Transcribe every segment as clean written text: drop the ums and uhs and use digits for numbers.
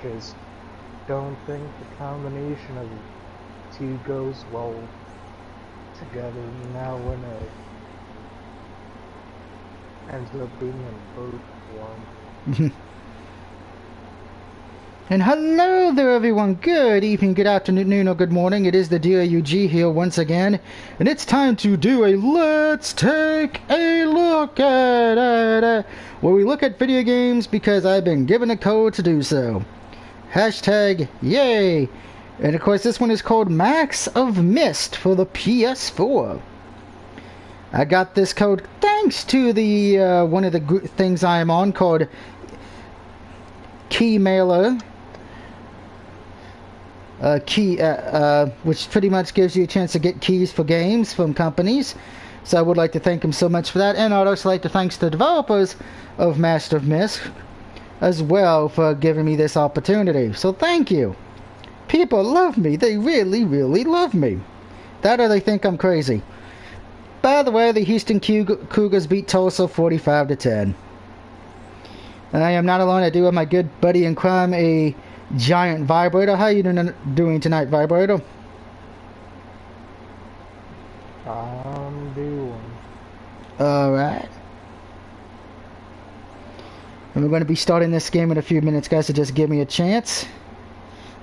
just don't think the combination of two goes well together. Now when it ends up being in both one. And hello there everyone, good evening, good afternoon, or good morning. It is the DOUG here once again, and it's time to do a Let's Take a Look at it, where we look at video games because I've been given a code to do so. Hashtag yay! And of course this one is called Max of Mist for the ps4. I got this code thanks to the one of the things I am on called Keymailer. Which pretty much gives you a chance to get keys for games from companies. So I would like to thank them so much for that, and I'd also like to thank the developers of Master of Mist as well for giving me this opportunity. So thank you. People love me. They really, really love me. That or they think I'm crazy. By the way, the Houston Cougars beat Tulsa 45-10. And I am not alone. I do have my good buddy in crime, a giant vibrator. How are you doing tonight, vibrator? I'm doing. Alright. And we're going to be starting this game in a few minutes, guys, so just give me a chance.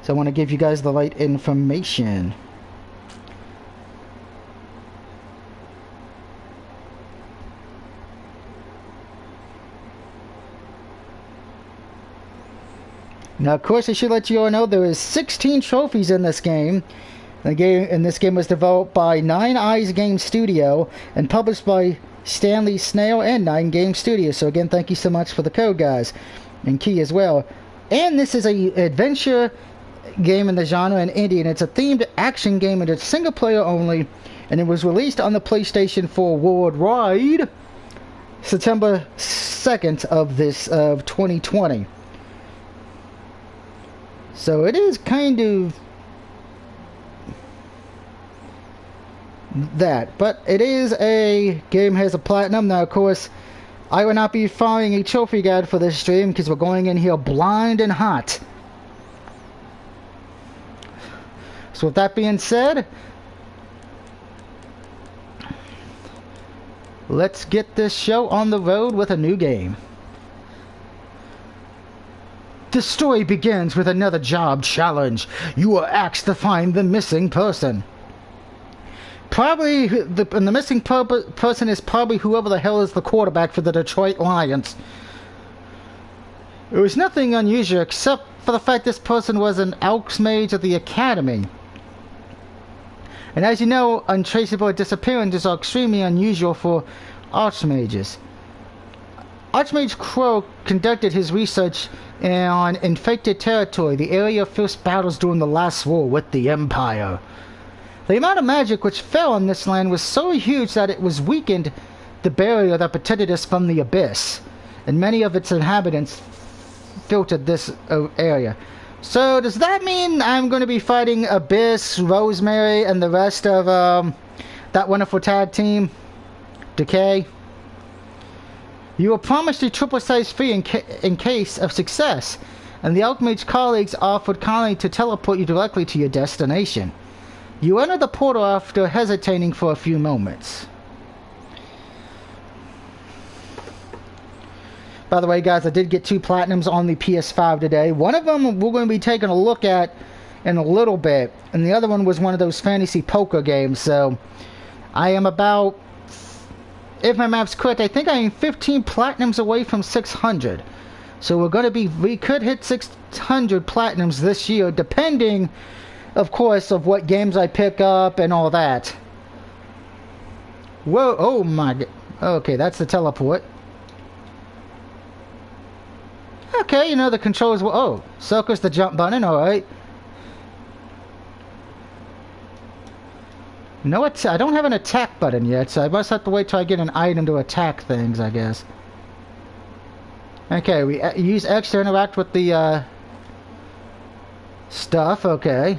So I want to give you guys the right information. Now, of course, I should let you all know there is 16 trophies in this game. This game was developed by Nine Eyes Game Studio and published by Stanley Snail and Nine Game Studio. So again, thank you so much for the code, guys, and Key as well. And this is a adventure game in the genre in indie, and it's a themed action game, and it's single player only. And it was released on the PlayStation 4 worldwide September 2nd of 2020. So it is kind of that, but it is a game has a platinum. Now, of course, I will not be following a trophy guide for this stream because we're going in here blind and hot. So with that being said, let's get this show on the road with a new game. The story begins with another job challenge. You are asked to find the missing person. Probably, the missing person is probably whoever the hell is the quarterback for the Detroit Lions. It was nothing unusual except for the fact this person was an Elks mage at the academy. And as you know, untraceable disappearances are extremely unusual for archmages. Archmage Crow conducted his research on infected territory, the area of fierce battles during the last war with the Empire. The amount of magic which fell on this land was so huge that it was weakened the barrier that protected us from the abyss, and many of its inhabitants filtered this area. So does that mean I'm going to be fighting Abyss, Rosemary, and the rest of that wonderful tag team? Decay? You were promised a triple-size fee in case of success, and the Alchemage colleagues offered kindly to teleport you directly to your destination. You entered the portal after hesitating for a few moments. By the way, guys, I did get 2 platinums on the PS5 today. One of them we're going to be taking a look at in a little bit, and the other one was one of those fantasy poker games, so I am about... If my math's correct, I think I am 15 platinums away from 600. So we could hit 600 platinums this year, depending, of course, of what games I pick up and all that. Whoa, oh my god. Okay, that's the teleport. Okay, you know the controls will... Oh, circle's the jump button, alright. No, I don't have an attack button yet, so I must have to wait till I get an item to attack things, I guess. Okay, we use X to interact with the stuff, okay.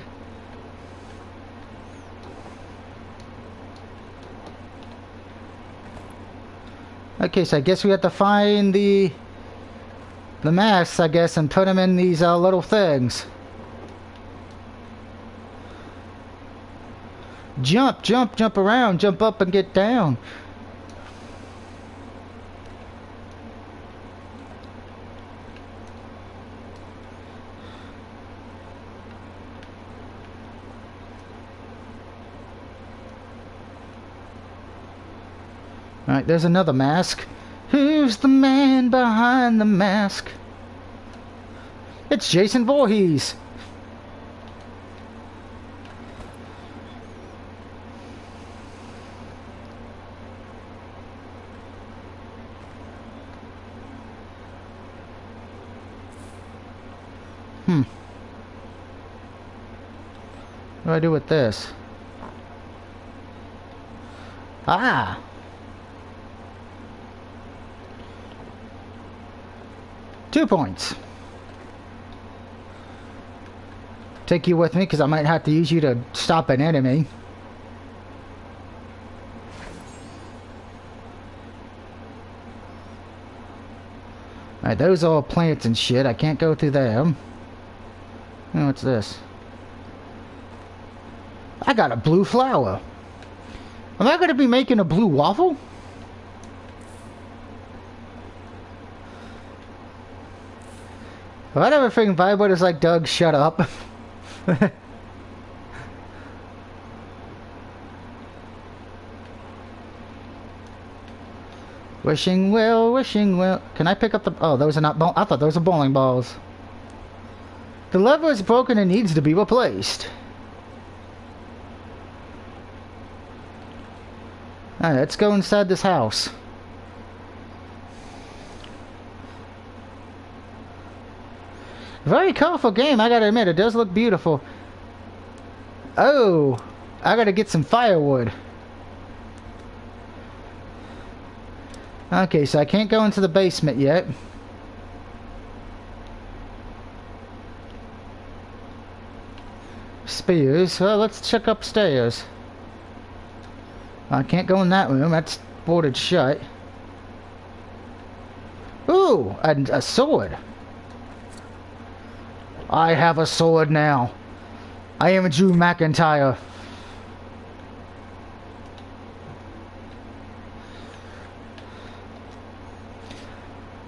Okay, so I guess we have to find the the masks, I guess, and put them in these little things. Jump, jump, jump around, jump up and get down. Alright, there's another mask. Who's the man behind the mask? It's Jason Voorhees. What do I do with this? Ah! Two points. Take you with me because I might have to use you to stop an enemy. Alright, those are all plants and shit. I can't go through them. Oh, what's this? I got a blue flower. Am I going to be making a blue waffle? If I never freaking vibrators like Doug, shut up. Wishing well, wishing well. Can I pick up the... Oh, those are not... I thought those were bowling balls. The lever is broken and needs to be replaced. Alright, let's go inside this house. Very colorful game, I gotta admit. It does look beautiful. Oh, I gotta get some firewood. Okay, so I can't go into the basement yet. Spears. Well, let's check upstairs. I can't go in that room. That's boarded shut. Ooh, a sword. I have a sword now. I am Drew McIntyre.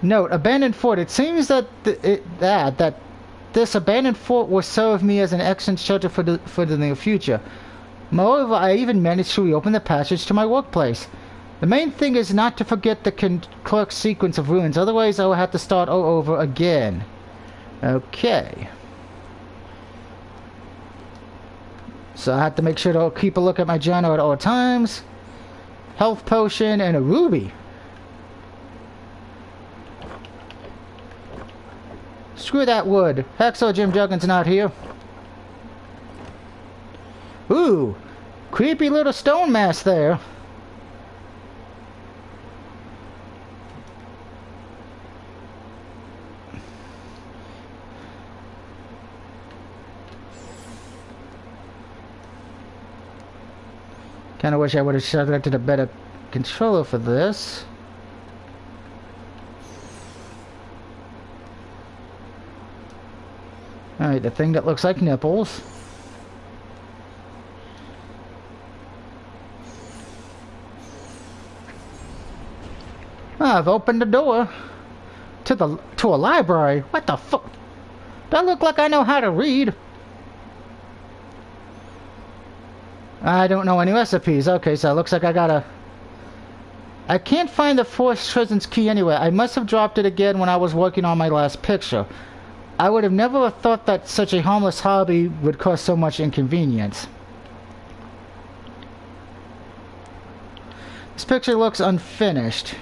Note, abandoned fort. It seems that this abandoned fort will serve me as an excellent shelter for the near future. Moreover, I even managed to reopen the passage to my workplace. The main thing is not to forget the clerk sequence of ruins, otherwise I will have to start all over again. Okay. So I have to make sure to keep a look at my journal at all times. Health potion and a ruby. Screw that wood. Hacksaw Jim Duggan's not here. Ooh, creepy little stone mass there. Kinda wish I would have selected a better controller for this. Alright, the thing that looks like nipples. I've opened the door to a library. What the fuck? Do I look like I know how to read? I don't know any recipes. Okay, so it looks like I can't find the forced presence key anywhere. I must have dropped it again when I was working on my last picture. I would have never thought that such a harmless hobby would cause so much inconvenience. This picture looks unfinished.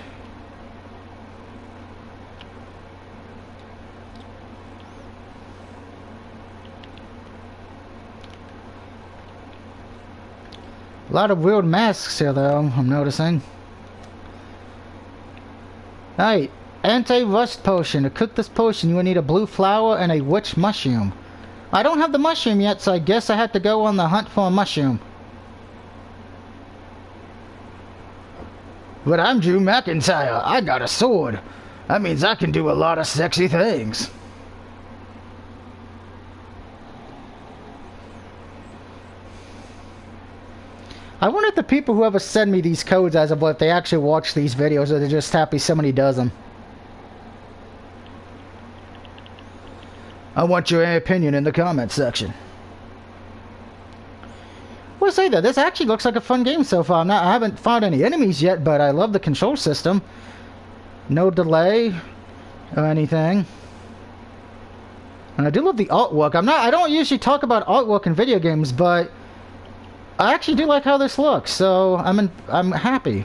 A lot of weird masks here, though, I'm noticing. Alright, anti-rust potion. To cook this potion, you will need a blue flower and a witch mushroom. I don't have the mushroom yet, so I guess I have to go on the hunt for a mushroom. But I'm Drew McIntyre. I got a sword. That means I can do a lot of sexy things. I wonder if the people who ever send me these codes as of what they actually watch these videos, or they're just happy somebody does them. I want your opinion in the comments section. We'll say that this actually looks like a fun game so far. I haven't found any enemies yet, but I love the control system. No delay or anything. And I do love the artwork. I don't usually talk about artwork in video games, but I actually do like how this looks, so I'm happy.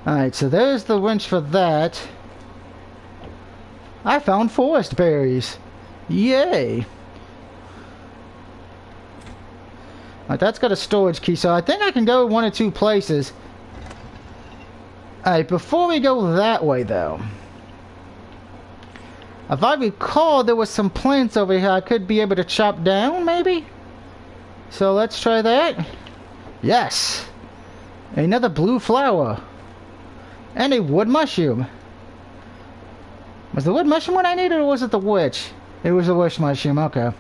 Alright, so there's the winch for that. I found forest berries. Yay! Alright, that's got a storage key, so I think I can go one or two places. Alright, before we go that way, though. If I recall, there was some plants over here I could be able to chop down, maybe? So let's try that. Yes! Another blue flower. And a wood mushroom. Was the wood mushroom what I needed, or was it the witch? It was the witch mushroom, okay.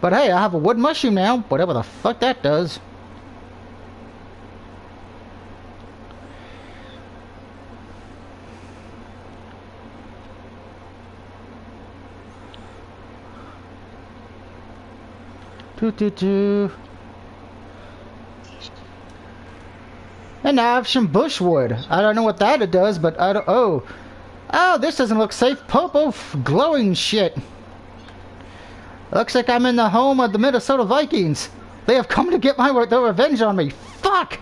But hey, I have a wood mushroom now, whatever the fuck that does. And I have some bushwood. I don't know what that does, but I don't... Oh, this doesn't look safe. Purple glowing shit. Looks like I'm in the home of the Minnesota Vikings. They have come to get their revenge on me. Fuck!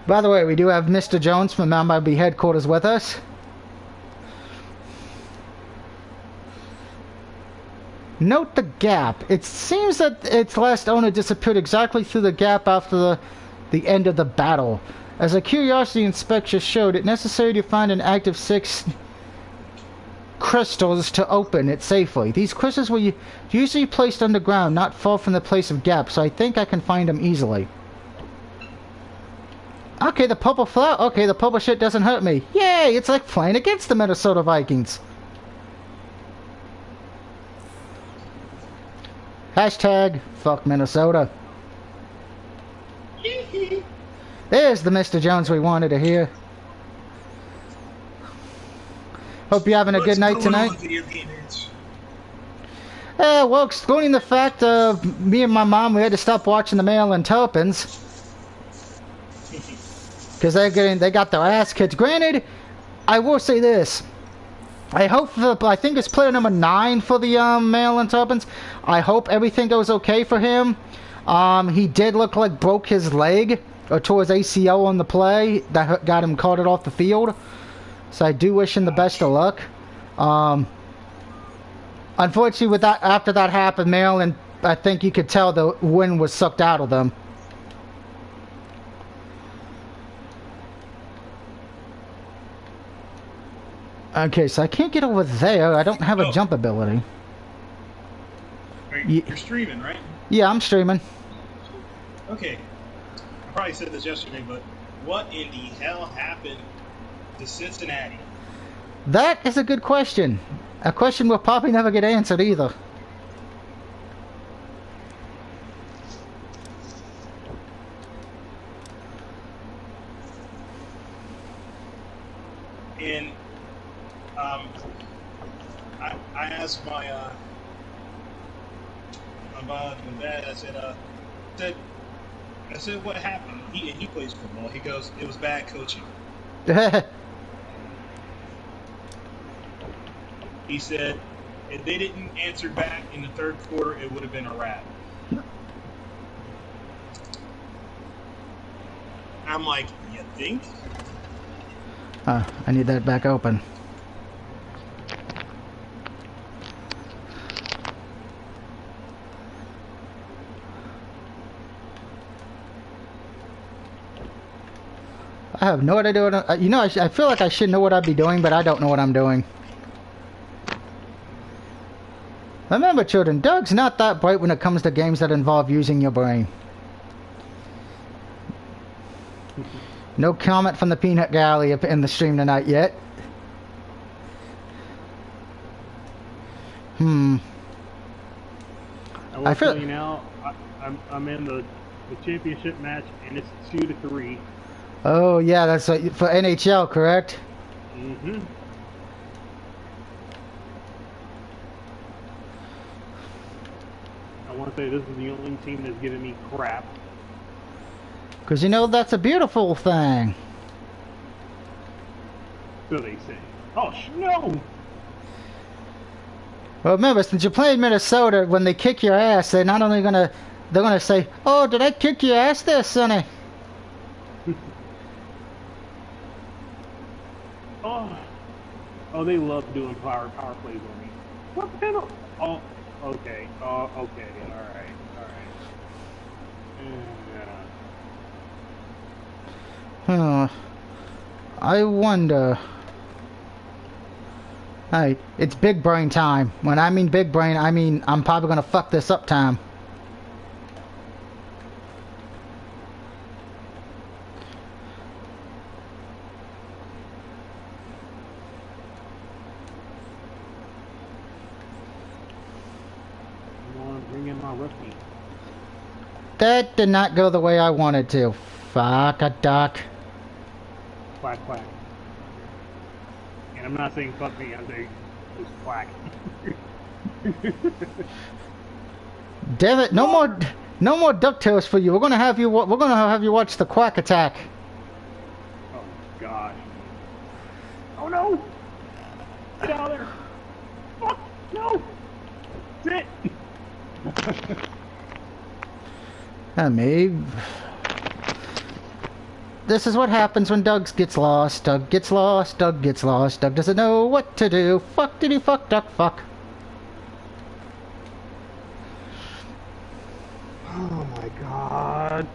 By the way, we do have Mr. Jones from MLB headquarters with us. Note the gap. It seems that its last owner disappeared exactly through the gap after the end of the battle. As a curiosity inspection showed, it's necessary to find an active 6 crystals to open it safely. These crystals were usually placed underground, not far from the place of gap, so I think I can find them easily. Okay, the purple flower. Okay, the purple shit doesn't hurt me. Yay! It's like playing against the Minnesota Vikings. Hashtag fuck Minnesota. There's the Mr. Jones we wanted to hear. Hope you're having a good night tonight. Well, excluding the fact of me and my mom, we had to stop watching the Mail and Turpins. Because they got their ass kicked. Granted, I will say this. I think it's player number 9 for the Mail and Tuppence. I hope everything goes okay for him. He did look like broke his leg or tore his ACL on the play that got him carted off the field. So I do wish him the best of luck. Unfortunately, after that happened, Mail and I think you could tell the wind was sucked out of them. Okay, so I can't get over there. I don't have a jump ability. You're streaming, right? Yeah, I'm streaming. Okay. I probably said this yesterday, but what in the hell happened to Cincinnati? That is a good question. A question we'll probably never get answered either. And I asked my mom and dad. I said, what happened? He plays football. He goes, it was bad coaching. He said, if they didn't answer back in the third quarter, it would have been a wrap. I'm like, you think? I need that back open. I have no idea what I feel like I should know what I'd be doing, but I don't know what I'm doing. Remember, children, Doug's not that bright when it comes to games that involve using your brain. No comment from the Peanut Gallery in the stream tonight yet. I will tell you now, I'm in the championship match, and it's 2-3. Oh yeah, that's for NHL, correct? Mm-hmm. I want to say this is the only team that's giving me crap. Because you know that's a beautiful thing. So they say. Oh no! Well, remember, since you're playing Minnesota, when they kick your ass, they're not only they're gonna say, "Oh, did I kick your ass there, Sonny?" Oh, they love doing power plays on me. What penalty? Oh, okay. Oh, okay. All right. Huh. I wonder. Hey, it's big brain time. When I mean big brain, I mean I'm probably gonna fuck this up time. Bring in my rookie. That did not go the way I wanted to. Fuck a duck. Quack, quack. And I'm not saying fuck me, I'm saying just quack. Damn it! No more DuckTales for you. We're gonna have you watch the Quack Attack. Oh gosh. Oh no! Get out of there! Fuck! No! Sit! Me. This is what happens when Doug gets lost. Doug gets lost. Doug gets lost. Doug doesn't know what to do. Fuck did he fuck duck fuck. Oh my god.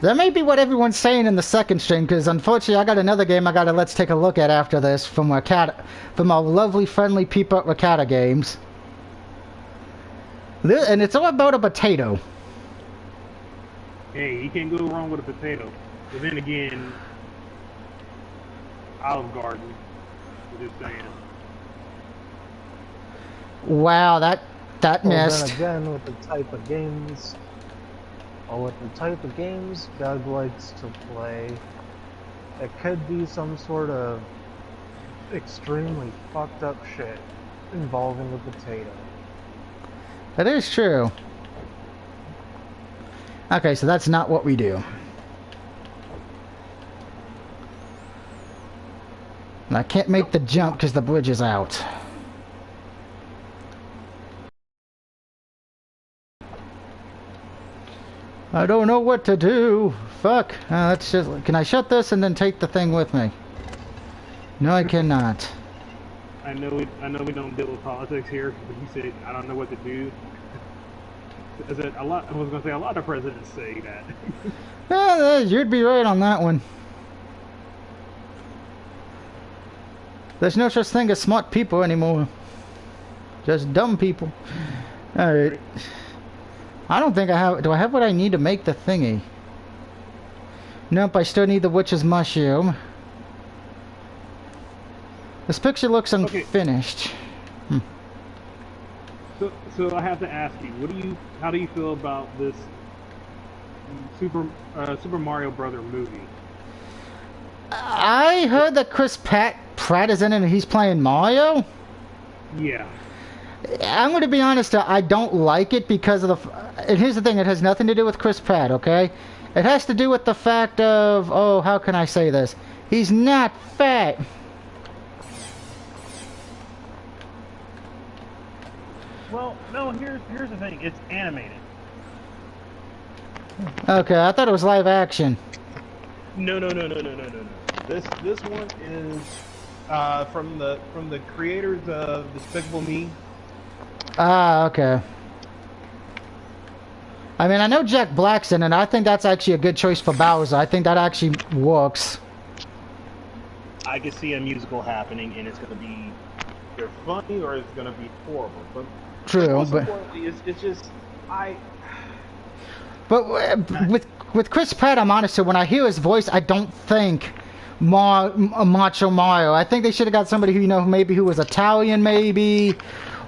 That may be what everyone's saying in the second stream, because unfortunately I got another game I gotta let's take a look at after this from our lovely friendly people at Rakata Games. And it's all about a potato. Hey, you can't go wrong with a potato. But then again, Olive Garden. I'm just saying. Wow, that missed. Then again, with the type of games, Doug likes to play, it could be some sort of extremely fucked up shit involving the potato. That is true. Okay, so that's not what we do. And I can't make the jump because the bridge is out. I don't know what to do. Fuck. Let's just. Can I shut this and then take the thing with me? No, I cannot. I know we don't deal with politics here, but he said I don't know what to do. I was gonna say a lot of presidents say that. Well, you'd be right on that one. There's no such thing as smart people anymore. Just dumb people. Alright. I don't think I have... Do I have what I need to make the thingy? Nope, I still need the witch's mushroom. This picture looks unfinished. Okay. So I have to ask you, how do you feel about this Super Mario Brother movie? I heard that Chris Pratt is in it and he's playing Mario? Yeah. I'm going to be honest, I don't like it because of the... And here's the thing, it has nothing to do with Chris Pratt, okay? It has to do with the fact of... Oh, how can I say this? He's not fat. Well, no, here's the thing. It's animated. Okay, I thought it was live action. No. This one is from the creators of Despicable Me. Ah, okay. I mean, I know Jack Black's in it, and I think that's actually a good choice for Bowser. I think that actually works. I could see a musical happening, and it's going to be either funny or it's going to be horrible. But true, most but importantly, it's just But with Chris Pratt, I'm honest. So when I hear his voice, I don't think Macho Mario. I think they should have got somebody who maybe who was Italian, maybe,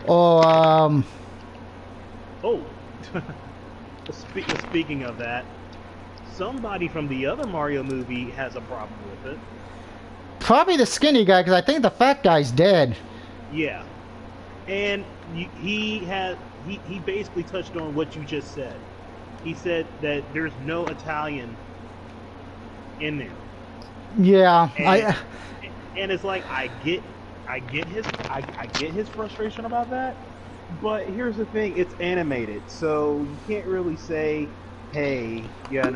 or Oh, speaking of that, somebody from the other Mario movie has a problem with it. probably the skinny guy, because I think the fat guy's dead. Yeah, and he basically touched on what you just said. He said that there's no Italian in there. Yeah, and it's like I get his frustration about that, but here's the thing: it's animated, so you can't really say, hey, there's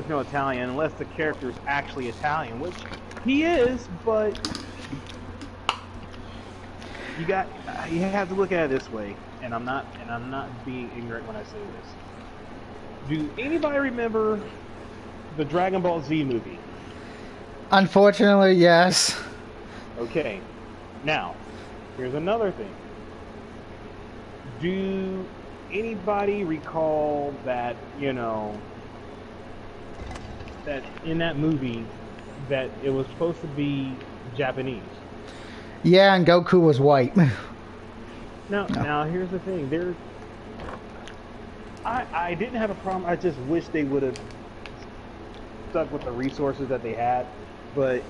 no Italian unless the character's actually Italian, which he is, but you have to look at it this way, and I'm not being ignorant when I say this. Do anybody remember the Dragon Ball Z movie? Unfortunately, yes. Okay. Now, here's another thing. Do anybody recall that, that in that movie that it was supposed to be Japanese? Yeah, and Goku was white. Now here's the thing. I didn't have a problem. I just wish they would have stuck with the resources that they had, but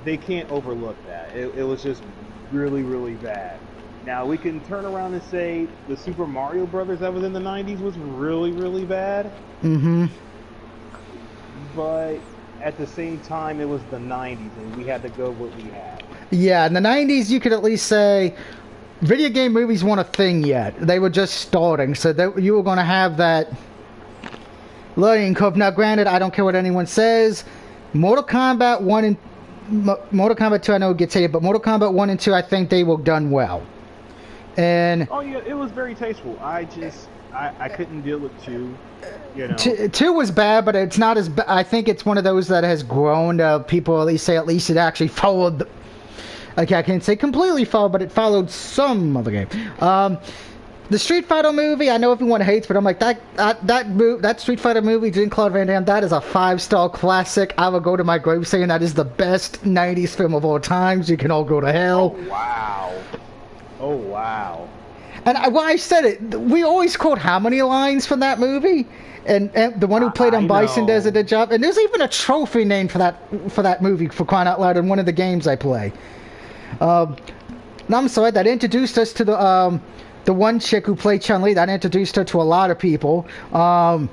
they can't overlook that. It was just really, really bad. Now we can turn around and say the Super Mario Brothers that was in the 90s was really, really bad. Mm-hmm. But at the same time, it was the 90s, and we had to go with what we had. Yeah, in the 90s, you could at least say video game movies weren't a thing yet. They were just starting, so that you were going to have that learning curve. Now, granted, I don't care what anyone says. Mortal Kombat 1 and Mortal Kombat 2, I know it gets hated, but Mortal Kombat 1 and 2, I think they were done well. And oh yeah, it was very tasteful. I couldn't deal with 2. 2 was bad, but it's not as bad. I think it's one of those that has grown. People at least say at least it actually followed. Okay, I can't say completely followed, but it followed some of the game. The Street Fighter movie, I know everyone hates, but I'm like that Street Fighter movie, Jean-Claude Van Damme, that is a 5-star classic. I will go to my grave saying that is the best 90s film of all times. You can all go to hell. Oh wow. Oh wow. And I said it. We always quote how many lines from that movie, and the one who played on Bison does a good job. And there's even a trophy named for that movie, for crying out loud, in one of the games I play. And I'm sorry, that introduced us to the one chick who played Chun-Li. That introduced her to a lot of people. I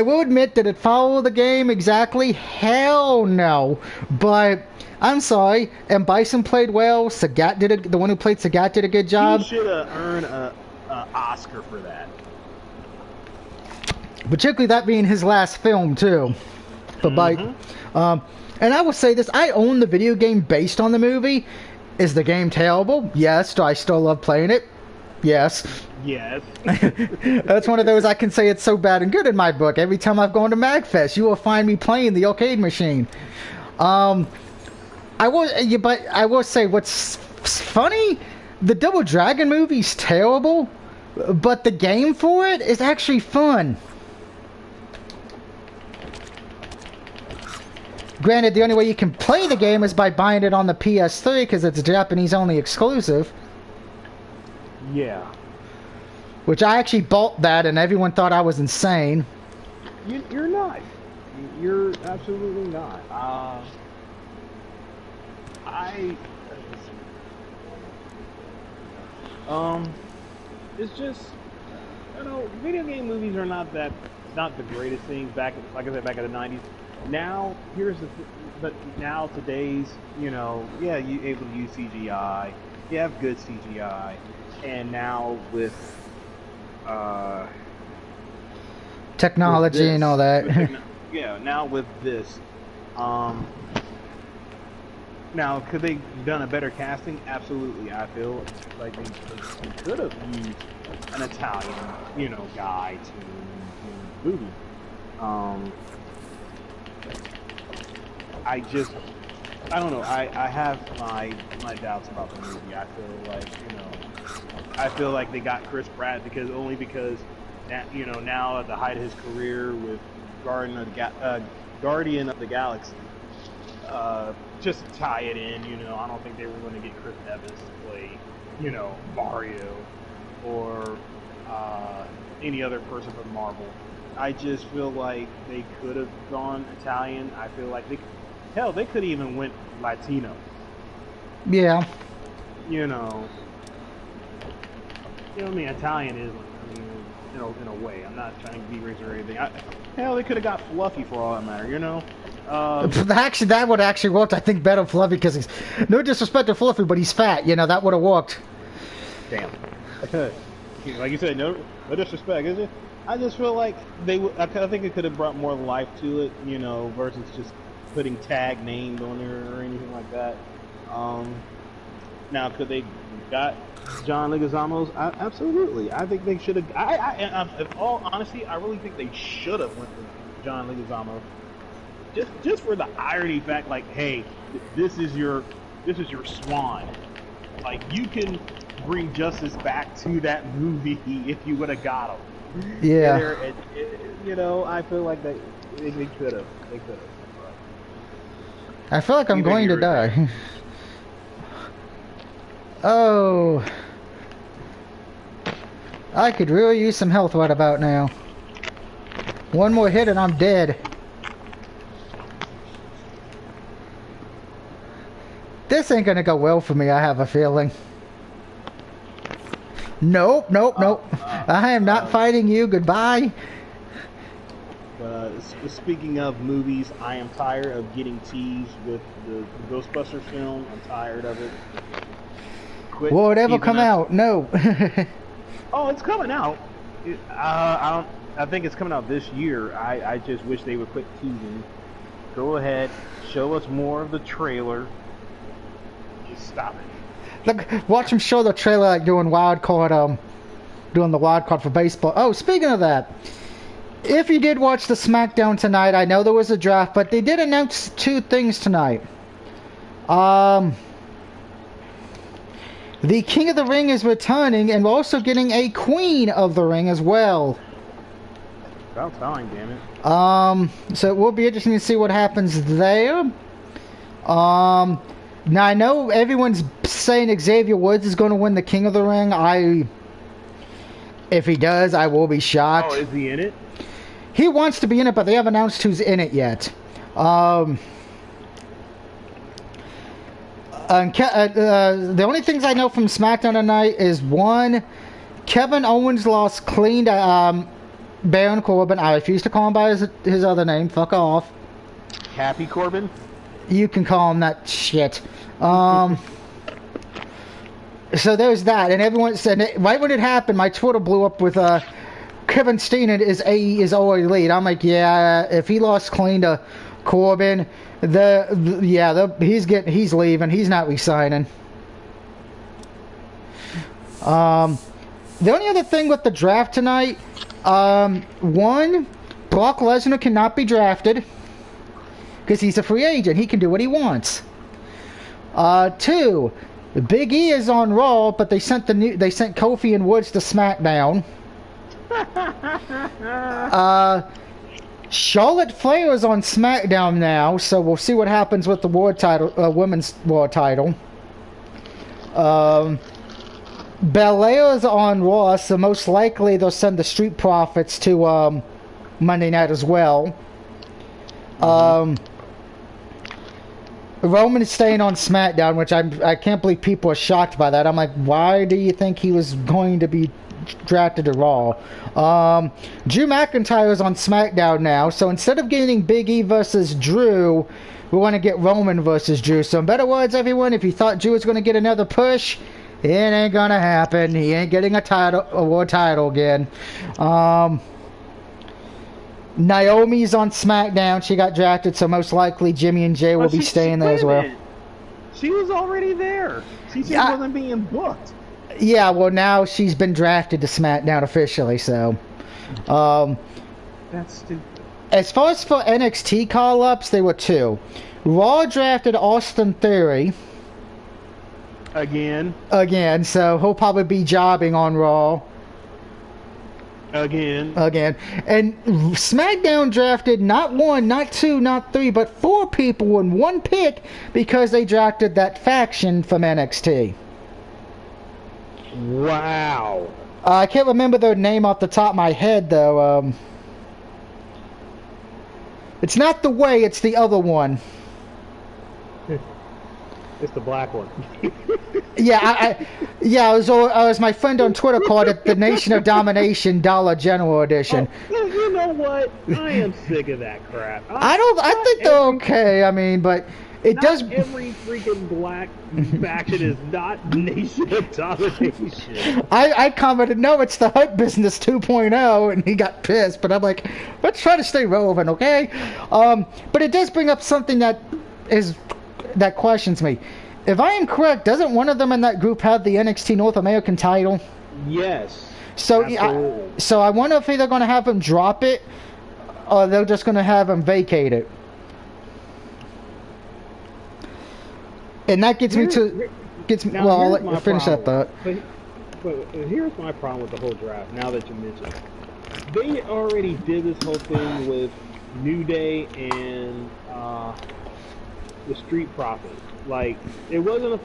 will admit, did it follow the game exactly? Hell no. But I'm sorry, and Bison played well. Sagat the one who played Sagat did a good job. He should have earned an Oscar for that. Particularly that being his last film too. But and I will say this: I own the video game based on the movie. Is the game terrible? Yes. Do I still love playing it? Yes. Yes. That's one of those I can say it's so bad and good in my book. Every time I've gone to MagFest, you will find me playing the arcade machine. I will say what's funny, the Double Dragon movie's terrible, but the game for it is actually fun. Granted, the only way you can play the game is by buying it on the PS3 because it's a Japanese-only exclusive. Yeah. Which I actually bought that, and everyone thought I was insane. You're not. You're absolutely not. It's just, video game movies are not the greatest things back, like I said, back in the 90s. Now, but now today's, yeah, you able to use CGI. You have good CGI, and now with technology with this, and all that. Yeah, now with this, now could they done a better casting? Absolutely. I feel like they could have used an Italian, guy to the movie. I don't know. I have my doubts about the movie. I feel like they got Chris Pratt because now at the height of his career with Guardian of the Galaxy. Just to tie it in, I don't think they were going to get Chris Evans to play, Mario or any other person from Marvel. I just feel like they could have gone Italian. I feel like they could even went Latino. Yeah. You know what I mean? Italian is, in a way. I'm not trying to be racist or anything. They could have got Fluffy for all that matter, Actually, that would actually worked, I think, better Fluffy, because he's, no disrespect to Fluffy, but he's fat. That would have worked. Damn. Like you said, no disrespect, is it? I just feel like I think it could have brought more life to it, versus just putting tag names on there or anything like that. Now, could they got John Leguizamo's? Absolutely. I think they should have. In all honesty, I really think they should have went with John Leguizamo. Just for the irony fact, like, hey, this is your swan. Like, you can bring justice back to that movie if you would have got him. Yeah. I feel like they could have. I feel like I'm going to die. Oh. I could really use some health right about now. One more hit and I'm dead. This ain't gonna go well for me, I have a feeling. Nope. I am not fighting you. Goodbye. Speaking of movies, I am tired of getting teased with the Ghostbusters film. I'm tired of it. Will it ever come out? No. Oh, it's coming out. I think it's coming out this year. I just wish they would quit teasing. Go ahead, show us more of the trailer. Just stop it. Look, watch them show the trailer like doing the wild card for baseball. Oh, speaking of that, if you did watch the SmackDown tonight, I know there was a draft, but they did announce two things tonight. The King of the Ring is returning, and we're also getting a Queen of the Ring as well. About time, damn it. So it will be interesting to see what happens there. Now I know everyone's saying Xavier Woods is going to win the King of the Ring. If he does, I will be shocked. Oh, is he in it? He wants to be in it, but they haven't announced who's in it yet. The only things I know from SmackDown tonight is, one, Kevin Owens lost clean to Baron Corbin. I refuse to call him by his other name. Fuck off. Happy Corbin? You can call him that shit. So there's that, and everyone said right when it happened, my Twitter blew up with Kevin Steen is All Elite. I'm like, yeah, if he lost clean to Corbin, he's leaving. He's not resigning. The only other thing with the draft tonight, one, Brock Lesnar cannot be drafted because he's a free agent. He can do what he wants. Two, Big E is on Raw, but they sent Kofi and Woods to SmackDown. Charlotte Flair is on SmackDown now, so we'll see what happens with the women's War title. Belair is on Raw, so most likely they'll send the Street Profits to Monday night as well. Roman is staying on SmackDown, which I can't believe people are shocked by that. I'm like, why do you think he was going to be drafted to Raw? Drew McIntyre is on SmackDown now, so instead of getting Big E versus Drew, we want to get Roman versus Drew. So in better words, everyone, if you thought Drew was going to get another push, it ain't gonna happen. He ain't getting a world title again. Naomi's on SmackDown. She got drafted, so most likely Jimmy and Jay will be staying there as well. She was already there. She just wasn't being booked. Yeah, well, now she's been drafted to SmackDown officially, so. That's stupid. As far as for NXT call-ups, there were two. Raw drafted Austin Theory. Again, so he'll probably be jobbing on Raw. Again. And SmackDown drafted not 1, not 2, not 3, but 4 people in one pick because they drafted that faction from NXT. Wow. I can't remember their name off the top of my head, though. It's not The Way, it's the other one. It's the black one. Yeah, as my friend on Twitter called it, the Nation of Domination Dollar General Edition. Oh, you know what? I am sick of that crap. I think they're okay. I mean, but it does. Every freaking black faction is not Nation of Domination. I commented, no, it's the Hurt Business 2.0, and he got pissed. But I'm like, let's try to stay relevant, okay? But it does bring up something that questions me. If I am correct, doesn't one of them in that group have the NXT North American title? Yes. So I wonder if they're going to have him drop it, or they're just going to have him vacate it. And that gets me. Well, I'll let you finish that thought. But here's my problem with the whole draft. Now that you mention it, they already did this whole thing with New Day and the Street Profits. Like, it wasn't a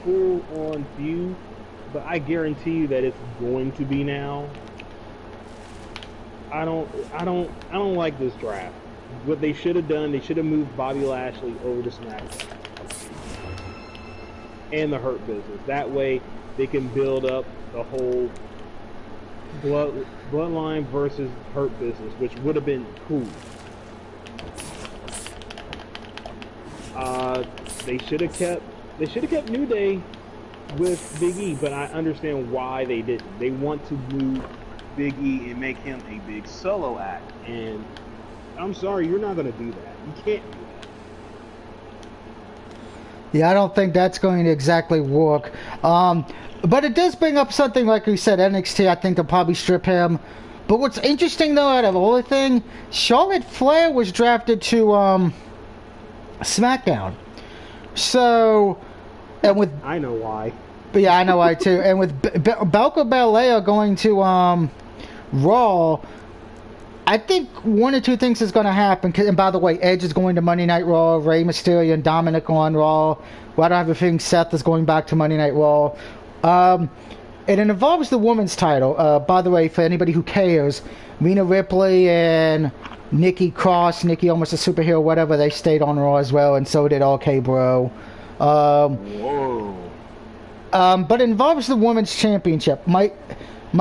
full on feud, but I guarantee you that it's going to be now. I don't like this draft. What they should have done, they should have moved Bobby Lashley over to SmackDown and the Hurt Business. That way, they can build up the whole Bloodline versus Hurt Business, which would have been cool. They should have kept New Day with Big E, but I understand why they didn't. They want to move Big E and make him a big solo act, and I'm sorry, you're not going to do that. You can't do that. Yeah, I don't think that's going to exactly work. But it does bring up something like we said, NXT. I think they'll probably strip him. But what's interesting though, out of the whole thing, Charlotte Flair was drafted to SmackDown. So, and with I know why. But yeah, I know why too. And with Bianca Belair going to Raw, I think one or two things is going to happen. And by the way, Edge is going to Monday Night Raw, Rey Mysterio and Dominic on Raw. Well, I don't have a feeling Seth is going back to Monday Night Raw. And it involves the women's title. By the way, for anybody who cares, Rhea Ripley and Nikki Cross, Nikki almost a superhero, whatever, they stayed on Raw as well, and so did OK Bro. Whoa. But it involves the women's championship. My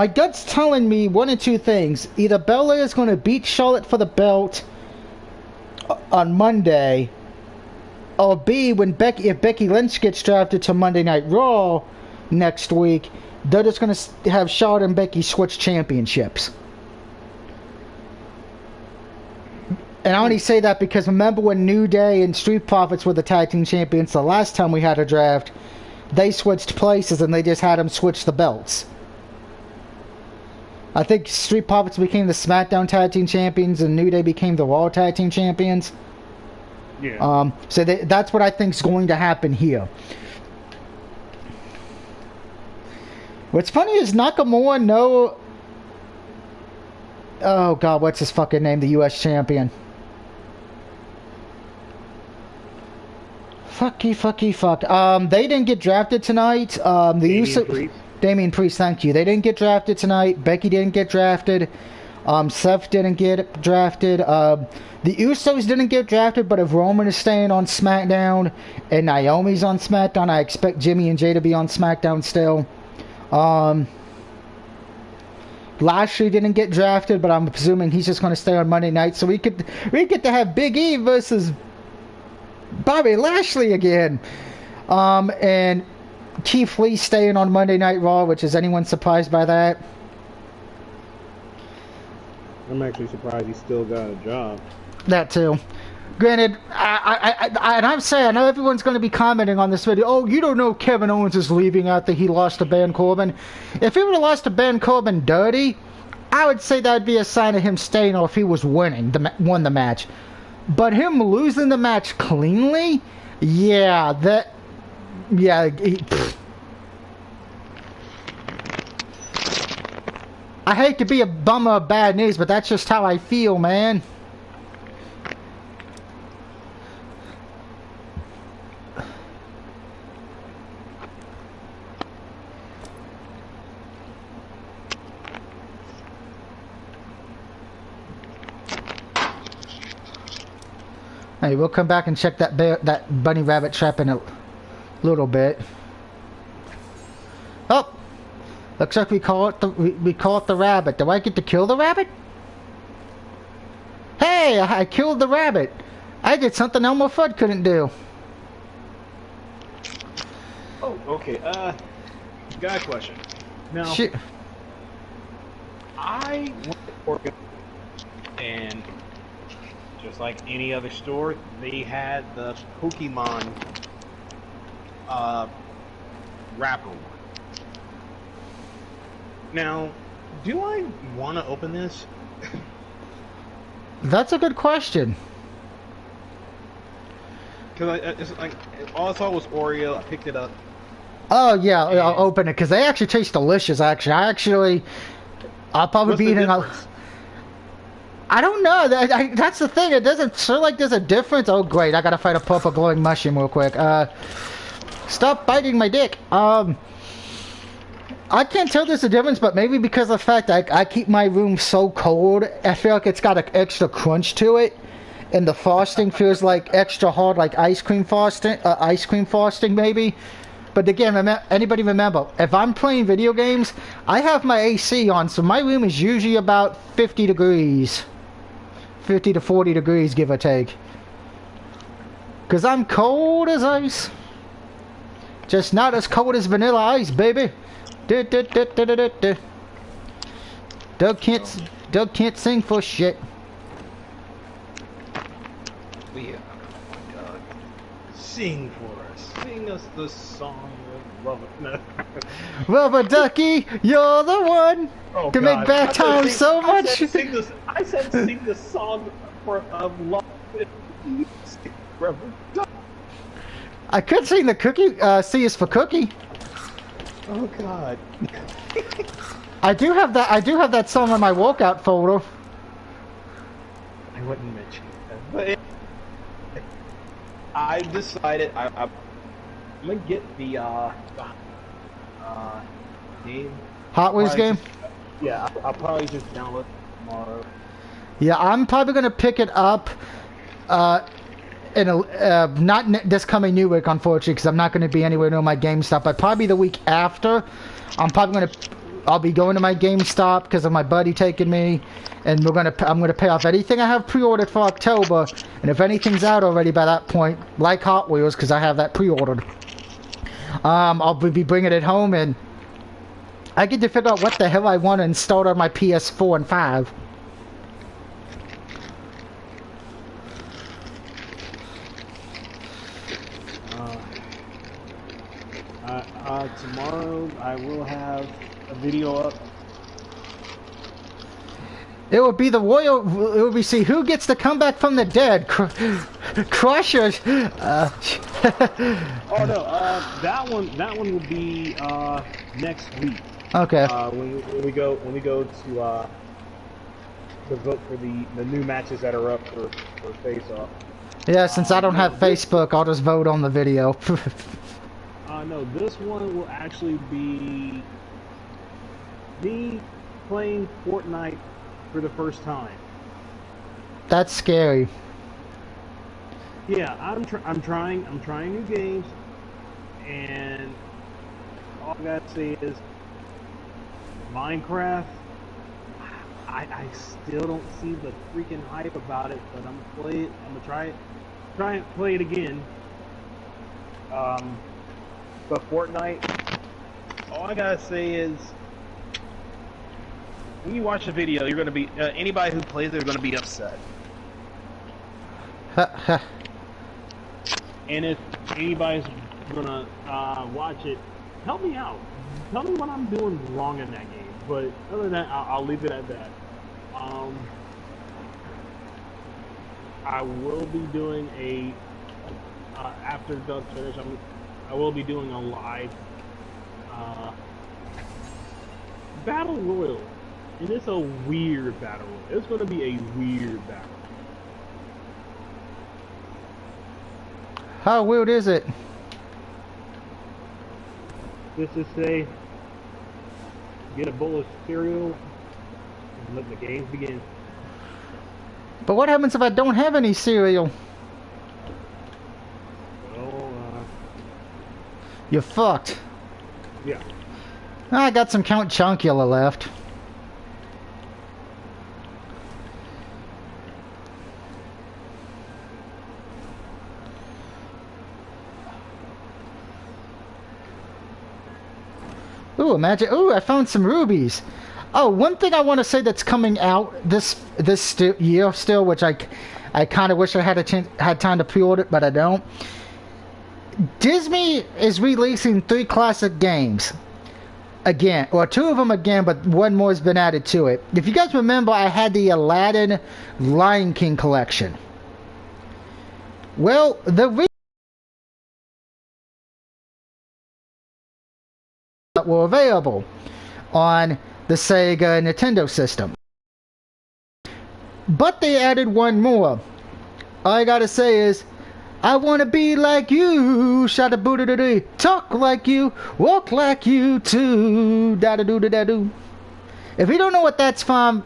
gut's telling me one or two things. Either Belair is going to beat Charlotte for the belt on Monday, or B, if Becky Lynch gets drafted to Monday Night Raw next week, they're just going to have Charlotte and Becky switch championships. And I only say that because remember when New Day and Street Profits were the tag team champions the last time we had a draft, they switched places and they just had them switch the belts. I think Street Profits became the SmackDown tag team champions and New Day became the Raw tag team champions. Yeah. So that's what I think is going to happen here. What's funny is Nakamura oh god, what's his fucking name? The US champion. Fuck. They didn't get drafted tonight. Damian Priest, thank you. They didn't get drafted tonight. Becky didn't get drafted. Seth didn't get drafted. The Usos didn't get drafted, but if Roman is staying on SmackDown and Naomi's on SmackDown, I expect Jimmy and Jay to be on SmackDown still. Lashley didn't get drafted, but I'm presuming he's just going to stay on Monday night. So we get to have Big E versus Bobby Lashley again. And Keith Lee staying on Monday Night Raw, which is anyone surprised by that? I'm actually surprised he still got a job. That too. Granted, I know everyone's going to be commenting on this video. Oh, you don't know Kevin Owens is leaving after he lost to Baron Corbin. If he would have lost to Baron Corbin dirty, I would say that would be a sign of him staying, or if he was won the match. But him losing the match cleanly, I hate to be a bummer of bad news, but that's just how I feel, man. Hey, we'll come back and check that bunny rabbit trap in a little bit. Oh, looks like we call it the rabbit. Do I get to kill the rabbit? Hey, I killed the rabbit. I did something Elmer Fudd couldn't do. Oh, okay. Got a question. Now, Shit. I went to Oregon, and just like any other store, they had the Pokemon wrapper one. Now, do I want to open this? That's a good question. Because it's like all I saw was Oreo. I picked it up. Oh yeah, I'll open it because they actually taste delicious. Actually, I'll probably What's be the eating. difference? I don't know. That's the thing. It doesn't feel like there's a difference. Oh great, I gotta fight a purple glowing mushroom real quick. Stop biting my dick. I can't tell there's a difference, but maybe because of the fact I keep my room so cold, I feel like it's got an extra crunch to it, and the frosting feels like extra hard, like ice cream frosting maybe. But again, anybody remember, if I'm playing video games, I have my AC on, so my room is usually about 50 degrees. 50 to 40 degrees, give or take. Because I'm cold as ice. Just not as cold as vanilla ice, baby. Doug can't sing for shit. Yeah. Doug, sing for us. Sing us the song of love. No. Rubber ducky, you're the one Oh, to God. make bad times so much. I said sing the song of love. Rubber Duck. I could sing the cookie, C is for cookie. Oh God. I do have that song on my walkout folder. I wouldn't mention that, but I decided I'm gonna get the game. Hot Wheels game? Yeah, I'll probably just download it tomorrow. Yeah, I'm probably gonna pick it up in a not this coming new week, unfortunately, because I'm not gonna be anywhere near my GameStop. But probably the week after, I'll be going to my GameStop because of my buddy taking me, and I'm gonna pay off anything I have pre-ordered for October, and if anything's out already by that point, like Hot Wheels, because I have that pre-ordered, I'll be bringing it home, and I get to figure out what the hell I want to install on my ps4 and 5. Tomorrow I will have a video up. It would be see who gets to come back from the dead. Crusher. Oh no, that one will be next week. Okay. When we go to vote for the new matches that are up for Face Off. Yeah, since I don't have Facebook, I'll just vote on the video. No, this one will actually be me playing Fortnite for the first time. That's scary. Yeah, I'm trying new games, and all I gotta say is Minecraft. I still don't see the freaking hype about it, but I'm gonna try and play it again. But Fortnite, all I gotta say is, when you watch the video, you're gonna be anybody who plays it are gonna be upset. And if anybody's gonna watch it, help me out. Tell me what I'm doing wrong in that game. But other than that, I'll leave it at that. I will be doing after Doug's finish, I will be doing a live battle royal And it's a weird battle. It's going to be a weird battle. How weird is it? Just to say, get a bowl of cereal and let the games begin. But what happens if I don't have any cereal? Well, You're fucked. yeah. I got some Count Chocula left. Ooh, imagine! Ooh, I found some rubies. Oh, one thing I want to say that's coming out this year still, which I kind of wish I had time to pre-order it, but I don't. Disney is releasing 3 classic games again, or 2 of them again, but 1 more has been added to it. If you guys remember, I had the Aladdin Lion King collection. Well, the that were available on the Sega Nintendo system. But they added 1 more. All I gotta say is, I wanna be like you, shada boo da doo, talk like you, walk like you too, da da doo da da doo. If you don't know what that's from,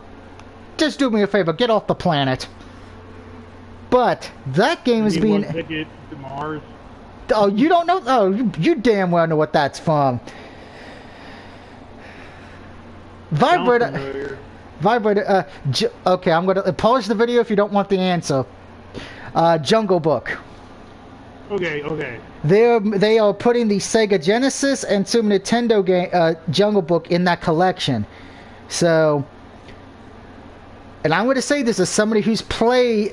just do me a favor, get off the planet. But that game is being. Ticket to Mars. Oh, you don't know? Oh, you damn well know what that's from. Vibrator. Okay, I'm gonna pause the video if you don't want the answer. Jungle Book. Okay. They are putting the Sega Genesis and Super Nintendo game Jungle Book in that collection. So, and I'm going to say this as somebody who's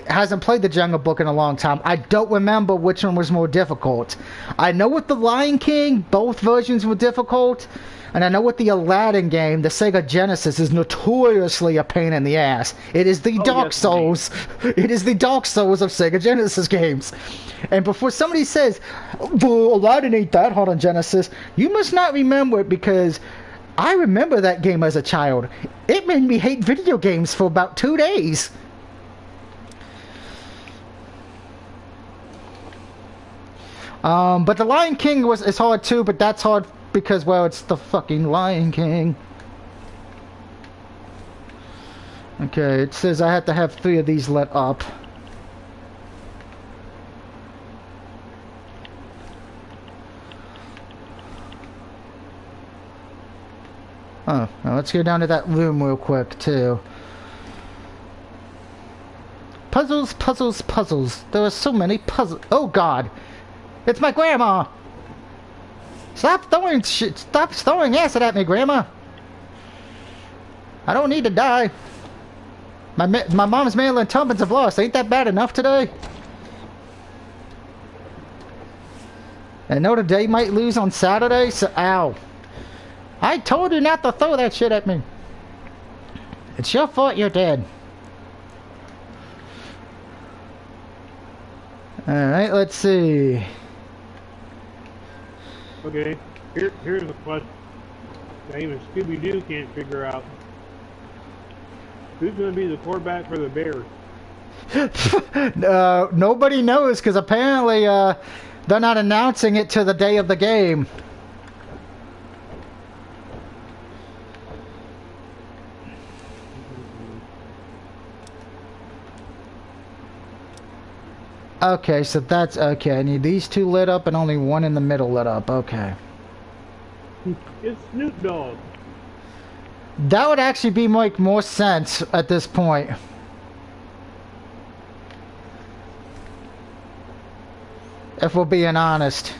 hasn't played the Jungle Book in a long time. I don't remember which one was more difficult. I know with the Lion King, both versions were difficult. And I know with the Aladdin game, the Sega Genesis is notoriously a pain in the ass. It is the Dark Souls. It is the Dark Souls of Sega Genesis games. And before somebody says, well, Aladdin ain't that hard on Genesis, you must not remember it, because I remember that game as a child. It made me hate video games for about 2 days. But the Lion King is hard too, but that's hard because, well, it's the fucking Lion King. Okay, it says I have to have 3 of these lit up. Oh, now let's go down to that room real quick, too. Puzzles, puzzles, puzzles. There are so many puzzles. Oh, God. It's my grandma! Stop throwing shit! Stop throwing acid at me, Grandma! I don't need to die. My mom's mail and tuppence have lost. Ain't that bad enough today? And Notre Dame might lose on Saturday, so ow. I told you not to throw that shit at me. It's your fault you're dead. Alright, let's see. Okay, here's a question that even Scooby-Doo can't figure out. Who's going to be the quarterback for the Bears? Nobody knows, because apparently they're not announcing it to the day of the game. Okay, so that's okay. I need these 2 lit up and only 1 in the middle lit up. Okay. It's Snoop Dogg. That would actually be make more sense at this point. If we're being honest.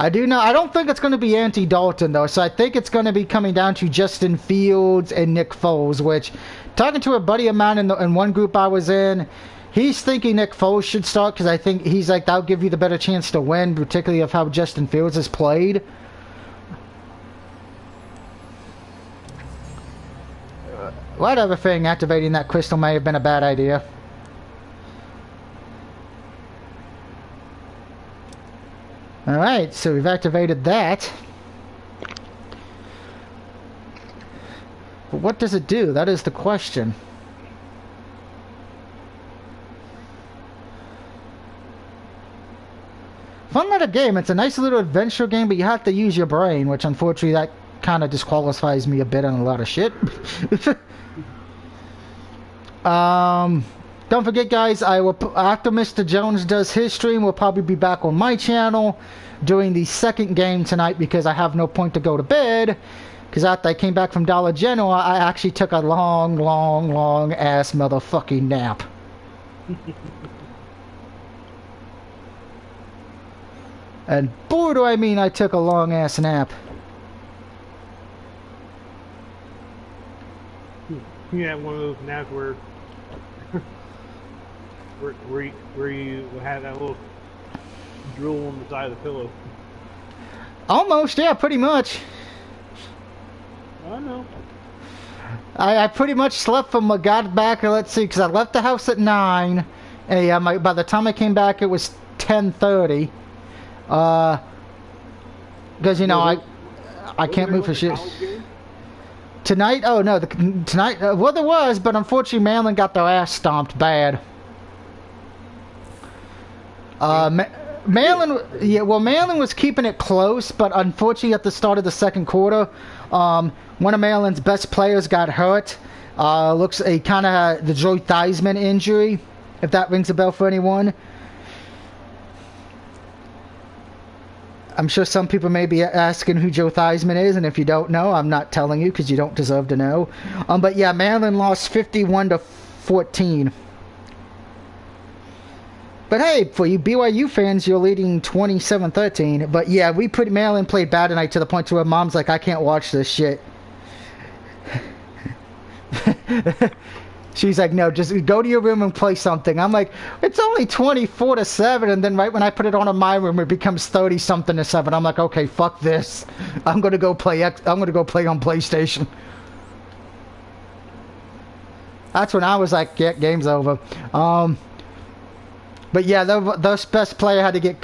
I don't think it's going to be Andy Dalton, though, so I think it's going to be coming down to Justin Fields and Nick Foles, which, talking to a buddy of mine in one group I was in, he's thinking Nick Foles should start, because I think he's like, that'll give you the better chance to win, particularly of how Justin Fields has played. Whatever thing, activating that crystal may have been a bad idea. Alright, so we've activated that. But what does it do? That is the question. Fun little game. It's a nice little adventure game, but you have to use your brain, which unfortunately that kind of disqualifies me a bit on a lot of shit. Don't forget, guys, I will after Mr. Jones does his stream, we'll probably be back on my channel doing the second game tonight because I have no point to go to bed. Because after I came back from Dollar General, I actually took a long ass motherfucking nap. And boy, do I mean I took a long ass nap. You have one of those naps where where you had that little drill on the side of the pillow. Almost, yeah, pretty much. I know. I pretty much slept from I got back, let's see, because I left the house at 9. And yeah, by the time I came back, it was 10:30. Because, you know, I can't move for shit. Tonight? Oh, no, tonight, well, there was, but unfortunately, Maryland got their ass stomped bad. Maryland, yeah, well, Maryland was keeping it close, but unfortunately, at the start of the second quarter, one of Maryland's best players got hurt. Looks a kind of the Joe Theismann injury, if that rings a bell for anyone. I'm sure some people may be asking who Joe Theismann is, and if you don't know, I'm not telling you because you don't deserve to know. But yeah, Maryland lost 51-14. But hey, for you BYU fans, you're leading 27-13. But yeah, Maryland played bad tonight to the point to where Mom's like, I can't watch this shit. She's like, no, just go to your room and play something. I'm like, it's only 24-7, and then right when I put it on in my room, it becomes 30-something to 7. I'm like, okay, fuck this. I'm gonna go play on PlayStation. That's when I was like, yeah, game's over. But yeah, their best player had to get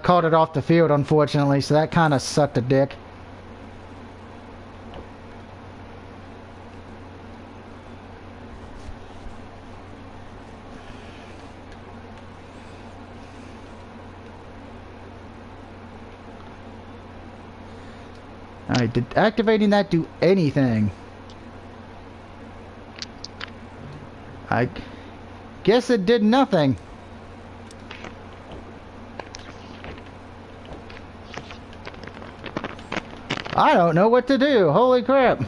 carted off the field, unfortunately, so that kind of sucked a dick. Alright, did activating that do anything? I guess it did nothing. I don't know what to do. Holy crap.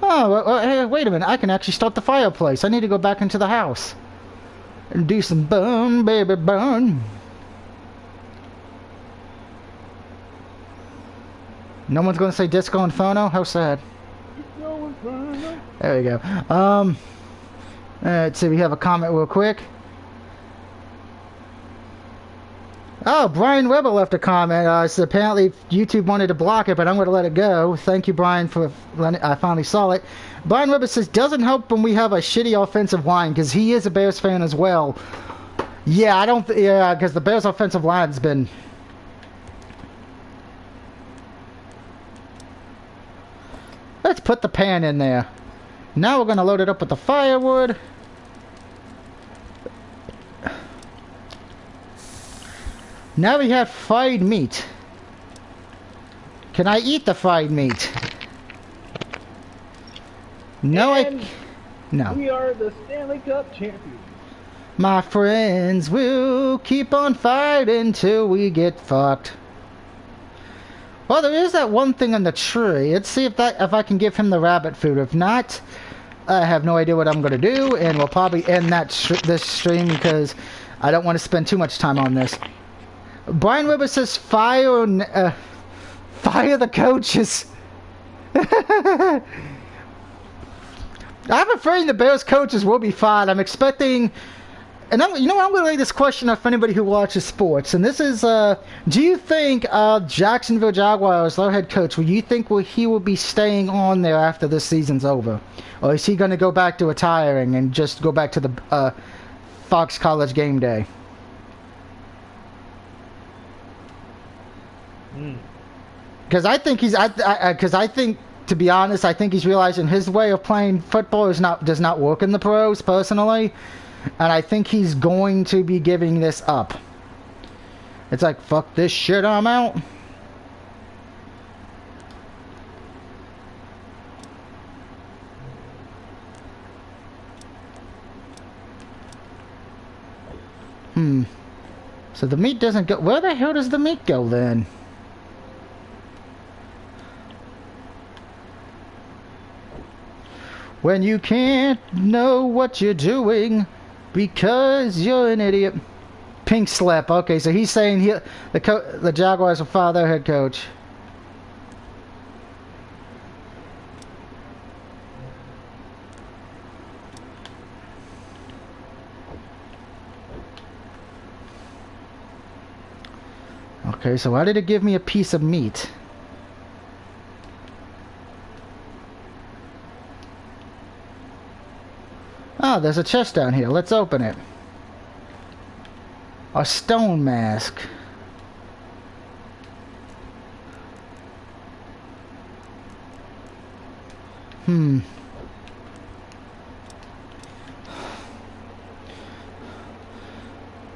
Oh, hey, wait a minute. I can actually start the fireplace. I need to go back into the house and do some burn, baby, burn. No one's going to say Disco Inferno? How sad. Disco Inferno. There we go. Let's see. We have a comment real quick. Oh, Brian Weber left a comment. So apparently YouTube wanted to block it, but I'm going to let it go. Thank you, Brian, for letting I finally saw it. Brian Weber says, doesn't help when we have a shitty offensive line, because he is a Bears fan as well. Yeah, I don't... yeah, because the Bears offensive line's been... Let's put the pan in there. Now we're going to load it up with the firewood. Now we have fried meat. Can I eat the fried meat? No, no. We are the Stanley Cup champions. My friends will keep on fighting till we get fucked. Well, there is that one thing on the tree. Let's see if I can give him the rabbit food. If not, I have no idea what I'm going to do, and we'll probably end this stream because I don't want to spend too much time on this. Brian Weber says, fire the coaches. I have a feeling the Bears coaches will be fired. I'm expecting and I'm, you know, I'm going to lay this question up for anybody who watches sports. And this is, do you think Jacksonville Jaguars, their head coach, he will be staying on there after this season's over? Or is he going to go back to retiring and just go back to the Fox College Game Day? Because I think to be honest, I think he's realizing his way of playing football does not work in the pros, personally. And I think he's going to be giving this up. It's like, fuck this shit, I'm out. So the meat doesn't go... Where the hell does the meat go, then? When you can't know what you're doing because you're an idiot. Pink slip. Okay, so he's saying the Jaguars will fire their head coach. Okay, so why did it give me a piece of meat? Oh, there's a chest down here. Let's open it. A stone mask.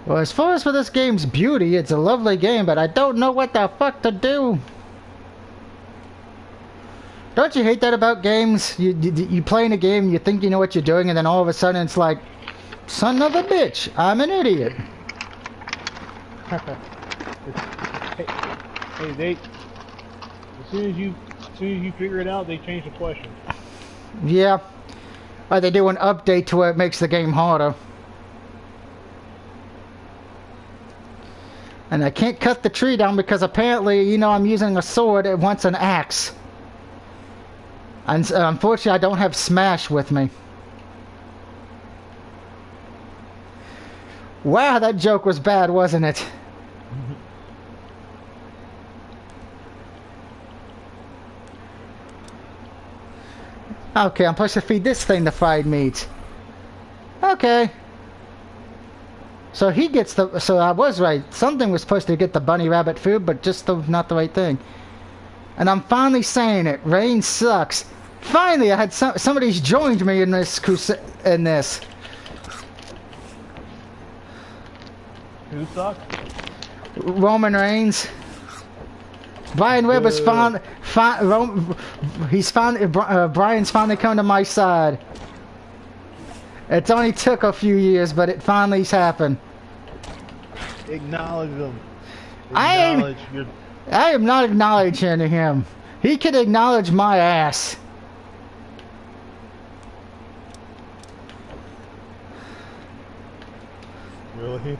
Well, as far as for this game's beauty, it's a lovely game, but I don't know what the fuck to do. Don't you hate that about games? You play in a game, you think you know what you're doing, and then all of a sudden it's like, son of a bitch, I'm an idiot. Hey, as soon as you figure it out, they change the question. Yeah. Or they do an update to where it makes the game harder. And I can't cut the tree down because apparently, you know, I'm using a sword, it wants an axe. And unfortunately, I don't have Smash with me. Wow, that joke was bad, wasn't it? Okay, I'm supposed to feed this thing the fried meat. Okay. So he gets the... So I was right. Something was supposed to get the bunny rabbit food, but just not the right thing. And I'm finally saying it. Rain sucks. Finally, I had somebody's joined me in this Who sucks? Roman Reigns. Brian Weber's Brian's finally come to my side. It's only took a few years, but it finally's happened. Acknowledge them. I am not acknowledging him. He can acknowledge my ass. Really?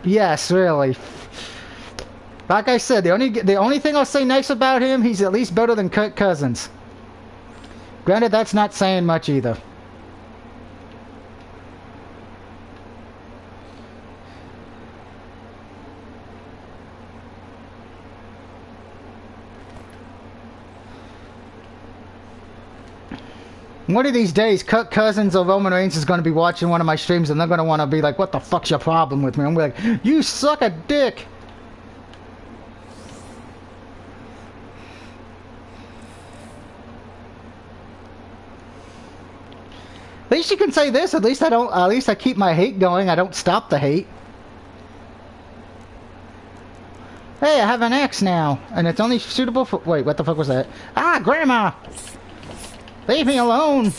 Yes, really. Like I said, the only thing I'll say nice about him, he's at least better than Kirk Cousins. Granted, that's not saying much either. One of these days, Kirk Cousins or Roman Reigns is going to be watching one of my streams and they're going to want to be like, what the fuck's your problem with me? I'm like, you suck a dick. At least you can say this. At least I keep my hate going. I don't stop the hate. Hey, I have an axe now. And it's only suitable for... Wait, what the fuck was that? Ah, Grandma! Leave me alone!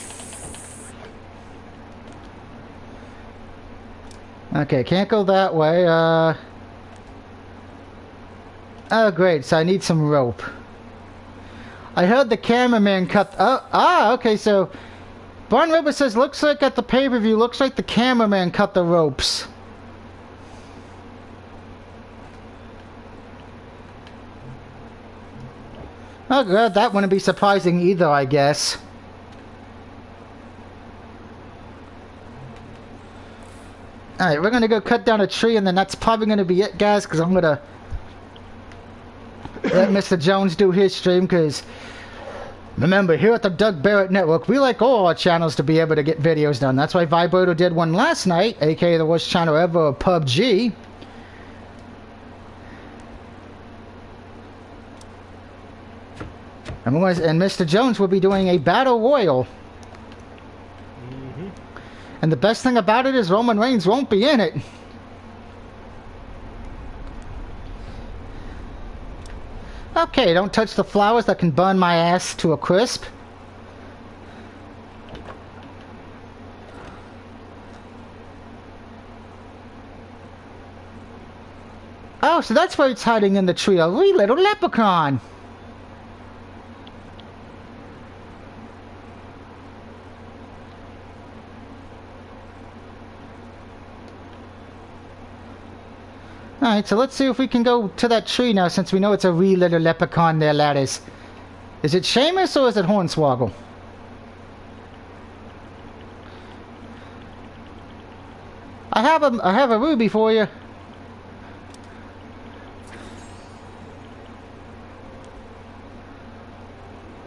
Okay, can't go that way. Oh, great. So I need some rope. I heard the cameraman cut... okay, so... Brian Weber says, looks like at the pay-per-view, looks like the cameraman cut the ropes. Oh, God, that wouldn't be surprising either, I Alright, we're gonna go cut down a tree, and then that's probably gonna be it, guys, because I'm gonna let Mr. Jones do his stream, because remember, here at the Doug Barrett Network, we like all our channels to be able to get videos done. That's why Vibrato did one last night, aka the worst channel ever of PUBG. And Mr. Jones will be doing a Battle Royal. Mm-hmm. And the best thing about it is Roman Reigns won't be in it. Okay, don't touch the flowers that can burn my ass to a crisp. Oh, so that's why it's hiding in the tree. A wee little leprechaun. Alright, so let's see if we can go to that tree now, since we know it's a wee little leprechaun there, laddies. Is it Seamus or is it Hornswoggle? I have a ruby for you.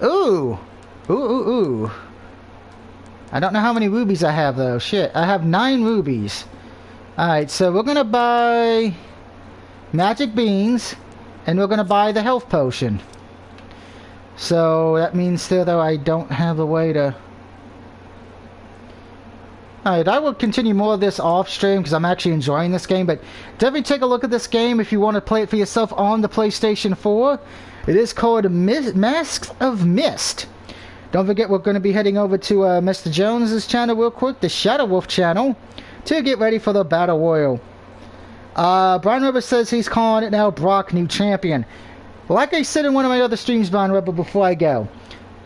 Ooh. Ooh, ooh, ooh. I don't know how many rubies I have, though. Shit, I have 9 rubies. Alright, so we're gonna buy magic beans, and we're gonna buy the health potion. So that means still, though, I don't have a way to... Alright, I will continue more of this off stream because I'm actually enjoying this game, but definitely take a look at this game if you want to play it for yourself on the PlayStation 4. It is called Masks of Mist. Don't forget, we're going to be heading over to Mr. Jones's channel real quick, the Shadow Wolf channel, to get ready for the Battle Royal. Brian Rubber says he's calling it now Brock new champion. Like I said in one of my other streams, Brian Rubber, before I go,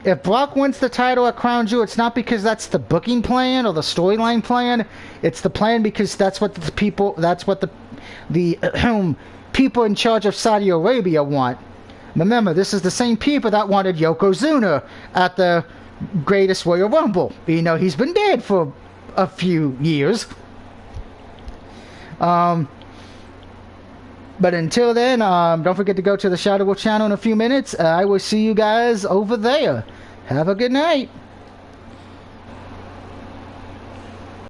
if Brock wins the title at Crown Jewel, it's not because that's the booking plan or the storyline plan. It's the plan because that's what the people, the people in charge of Saudi Arabia want. Remember, this is the same people that wanted Yokozuna at the Greatest Royal Rumble. You know, he's been dead for a few years. But until then, don't forget to go to the Shadow Wolf channel in a few minutes. I will see you guys over there. Have a good night.